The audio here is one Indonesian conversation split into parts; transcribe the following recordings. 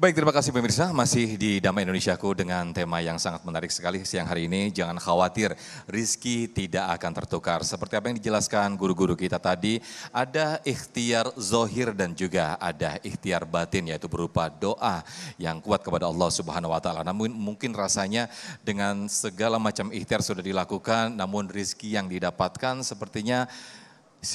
Baik, terima kasih pemirsa. Masih di Damai Indonesiaku dengan tema yang sangat menarik sekali siang hari ini. Jangan khawatir, rizki tidak akan tertukar. Seperti apa yang dijelaskan guru-guru kita tadi, ada ikhtiar zohir dan juga ada ikhtiar batin, yaitu berupa doa yang kuat kepada Allah Subhanahu wa Ta'ala. Namun mungkin rasanya dengan segala macam ikhtiar sudah dilakukan, namun rizki yang didapatkan sepertinya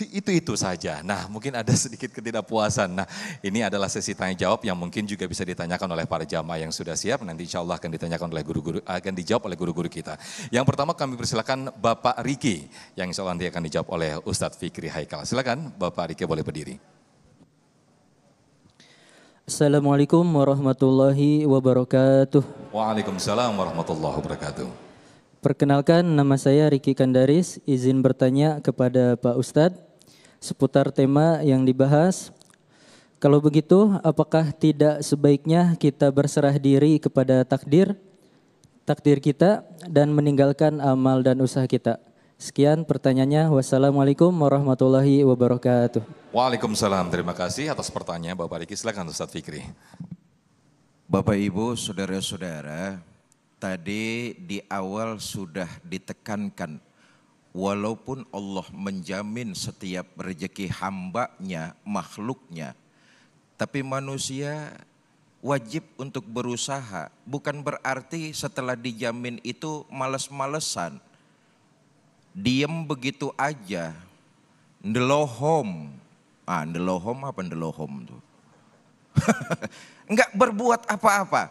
itu saja. Nah, mungkin ada sedikit ketidakpuasan. Nah, ini adalah sesi tanya jawab yang mungkin juga bisa ditanyakan oleh para jamaah yang sudah siap. Nanti insya Allah akan ditanyakan oleh guru-guru, akan dijawab oleh guru-guru kita. Yang pertama kami persilakan Bapak Riki, yang insya Allah nanti akan dijawab oleh Ustadz Fikri Haikal. Silakan Bapak Riki boleh berdiri. Assalamualaikum warahmatullahi wabarakatuh. Waalaikumsalam warahmatullahi wabarakatuh. Perkenalkan, nama saya Riki Kandaris, izin bertanya kepada Pak Ustadz seputar tema yang dibahas. Kalau begitu, apakah tidak sebaiknya kita berserah diri kepada takdir kita dan meninggalkan amal dan usaha kita? Sekian pertanyaannya. Wassalamualaikum warahmatullahi wabarakatuh. Waalaikumsalam, terima kasih atas pertanyaan Bapak Riki. Silakan Ustadz Fikri. Bapak Ibu, saudara-saudara, tadi di awal sudah ditekankan, walaupun Allah menjamin setiap rezeki hambanya, makhluknya, tapi manusia wajib untuk berusaha. Bukan berarti setelah dijamin itu males-malesan, diem begitu aja, ndelohom. Ndelohom apa ndelohom tuh? Enggak berbuat apa-apa.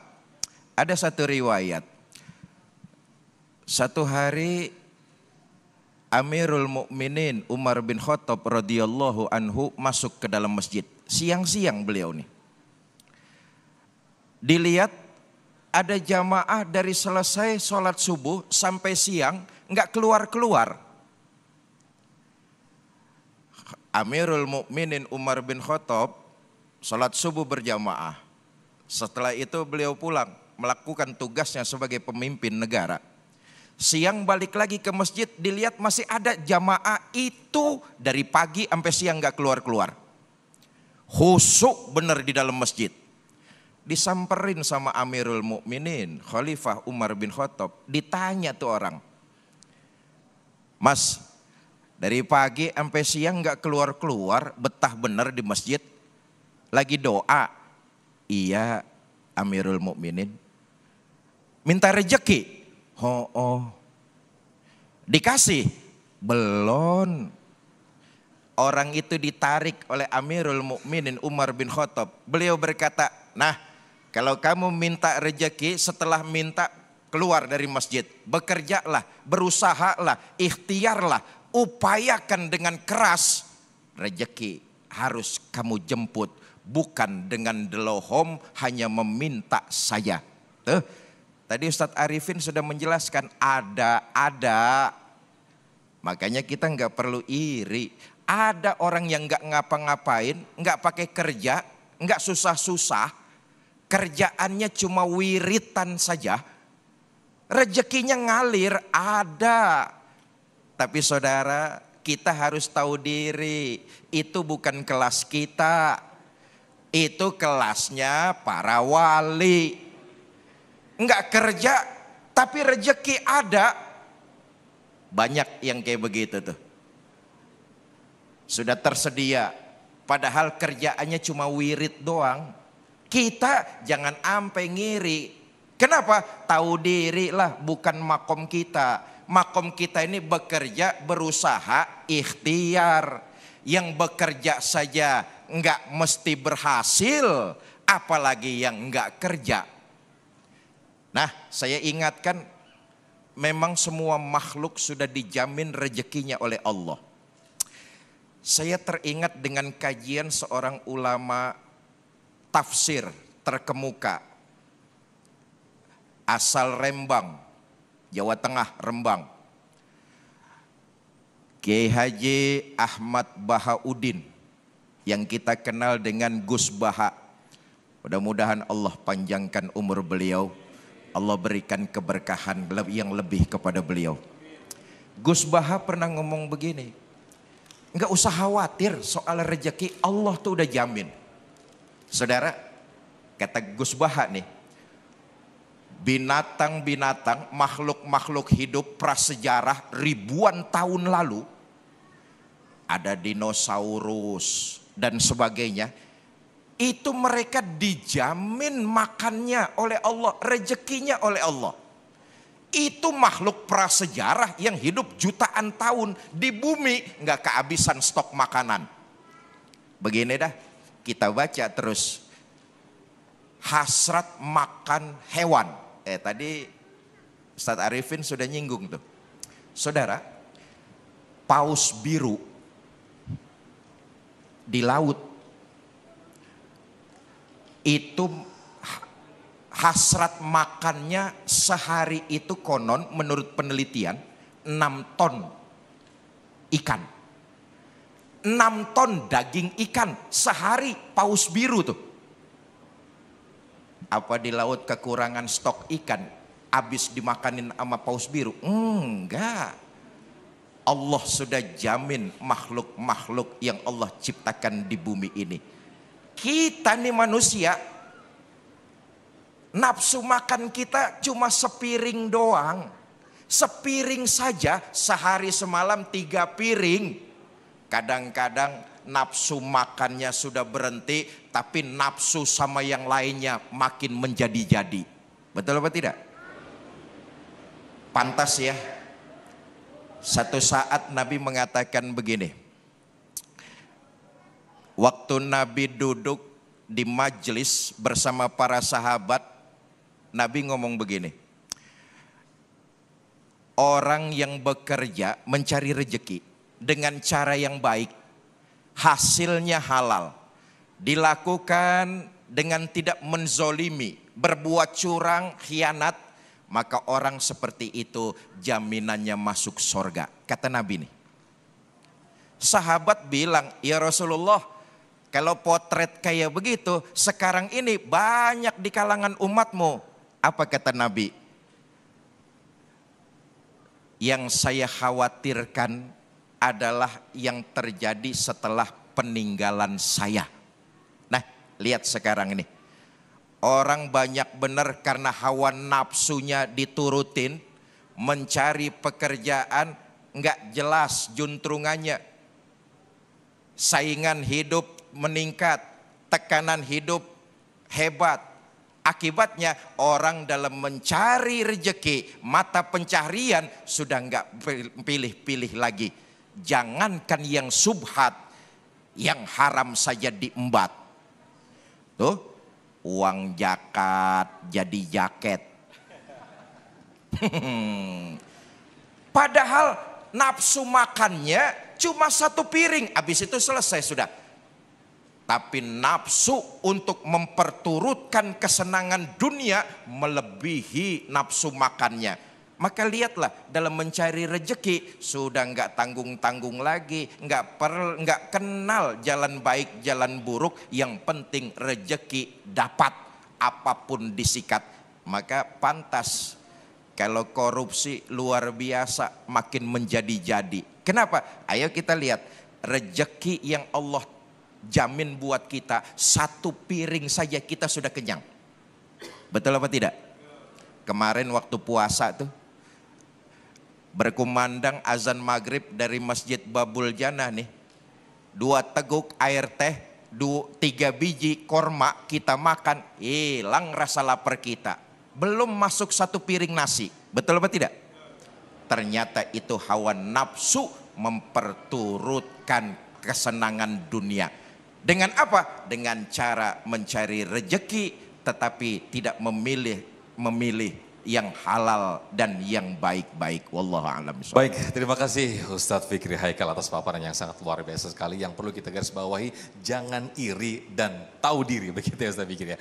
Ada satu riwayat. Satu hari Amirul Mukminin Umar bin Khattab radhiyallahu anhu masuk ke dalam masjid. Siang-siang beliau nih. Dilihat ada jamaah dari selesai sholat subuh sampai siang enggak keluar-keluar. Amirul Mukminin Umar bin Khattab sholat subuh berjamaah. Setelah itu beliau pulang melakukan tugasnya sebagai pemimpin negara. Siang balik lagi ke masjid, dilihat masih ada jamaah itu dari pagi sampai siang gak keluar-keluar. Khusyuk bener di dalam masjid. Disamperin sama Amirul Mukminin Khalifah Umar bin Khattab. Ditanya tuh orang, Mas, dari pagi sampai siang gak keluar-keluar, betah bener di masjid, lagi doa. Iya Amirul Mukminin. Minta rejeki. Dikasih? Belum. Orang itu ditarik oleh Amirul Mukminin Umar bin Khattab. Beliau berkata, nah kalau kamu minta rejeki, setelah minta keluar dari masjid, bekerjalah, berusahalah, ikhtiarlah, upayakan dengan keras. Rejeki harus kamu jemput, bukan dengan delohom hanya meminta saja. Tadi Ustadz Arifin sudah menjelaskan ada. Makanya kita nggak perlu iri. Ada orang yang nggak ngapa-ngapain, nggak pakai kerja, nggak susah-susah, kerjaannya cuma wiritan saja, rezekinya ngalir ada. Tapi saudara, kita harus tahu diri, itu bukan kelas kita, itu kelasnya para wali. Enggak kerja tapi rezeki ada. Banyak yang kayak begitu tuh. Sudah tersedia padahal kerjaannya cuma wirid doang. Kita jangan ampe ngiri. Kenapa? Tahu diri lah, bukan makom kita. Makom kita ini bekerja, berusaha, ikhtiar. Yang bekerja saja enggak mesti berhasil, apalagi yang enggak kerja. Nah, saya ingatkan, memang semua makhluk sudah dijamin rezekinya oleh Allah. Saya teringat dengan kajian seorang ulama tafsir terkemuka, asal Rembang, Jawa Tengah, Rembang. Kiai Haji Ahmad Bahaudin, yang kita kenal dengan Gus Baha. Mudah-mudahan Allah panjangkan umur beliau. Allah berikan keberkahan yang lebih kepada beliau. Gus Baha pernah ngomong begini, enggak usah khawatir soal rezeki, Allah tuh udah jamin. Saudara, Kata Gus Baha nih, binatang-binatang, makhluk-makhluk hidup prasejarah ribuan tahun lalu, ada dinosaurus dan sebagainya, itu mereka dijamin makannya oleh Allah, rezekinya oleh Allah. Itu makhluk prasejarah yang hidup jutaan tahun di bumi, nggak kehabisan stok makanan. Begini dah, kita baca terus. Hasrat makan hewan. Tadi Ustadz Arifin sudah nyinggung tuh. Saudara, paus biru di laut itu hasrat makannya sehari itu konon menurut penelitian 6 ton ikan. 6 ton daging ikan sehari paus biru tuh. Apa di laut kekurangan stok ikan, habis dimakanin sama paus biru? Enggak. Allah sudah jamin makhluk-makhluk yang Allah ciptakan di bumi ini. Kita nih manusia, nafsu makan kita cuma sepiring doang. Sepiring saja sehari semalam 3 piring. Kadang-kadang nafsu makannya sudah berhenti, tapi nafsu sama yang lainnya makin menjadi-jadi. Betul apa tidak? Pantas ya. Satu saat Nabi mengatakan begini. Waktu Nabi duduk di majelis bersama para sahabat, Nabi ngomong begini. Orang yang bekerja mencari rezeki dengan cara yang baik, hasilnya halal, dilakukan dengan tidak menzolimi, berbuat curang, khianat, maka orang seperti itu jaminannya masuk surga. Kata Nabi nih. Sahabat bilang, ya Rasulullah, kalau potret kayak begitu sekarang ini banyak di kalangan umatmu. Apa kata Nabi? Yang saya khawatirkan adalah yang terjadi setelah peninggalan saya. Nah, lihat sekarang ini. Orang banyak benar karena hawa nafsunya diturutin, mencari pekerjaan enggak jelas juntrungannya. Saingan hidup meningkat, tekanan hidup hebat. Akibatnya orang dalam mencari rezeki, mata pencaharian sudah enggak pilih-pilih lagi. Jangankan yang subhat, yang haram saja diembat. Tuh, uang zakat jadi jaket. Padahal nafsu makannya cuma 1 piring, habis itu selesai sudah. Tapi nafsu untuk memperturutkan kesenangan dunia melebihi nafsu makannya. Maka lihatlah dalam mencari rezeki sudah enggak tanggung-tanggung lagi, enggak kenal jalan baik, jalan buruk, yang penting rezeki dapat apapun disikat. Maka pantas kalau korupsi luar biasa makin menjadi-jadi. Kenapa? Ayo kita lihat rezeki yang Allah jamin buat kita, 1 piring saja kita sudah kenyang. Betul apa tidak? Kemarin waktu puasa tuh berkumandang azan maghrib dari Masjid Babul Jannah nih. 2 teguk air teh, 3 biji korma kita makan, hilang rasa lapar kita. Belum masuk 1 piring nasi. Betul apa tidak? Ternyata itu hawa nafsu memperturutkan kesenangan dunia. Dengan apa? Dengan cara mencari rezeki tetapi tidak memilih yang halal dan yang baik-baik. Wallahu a'lam bishawab. Baik, terima kasih Ustadz Fikri Haikal atas paparan yang sangat luar biasa sekali. Yang perlu kita garis bawahi, jangan iri dan tahu diri, begitu ya Ustadz Fikri ya.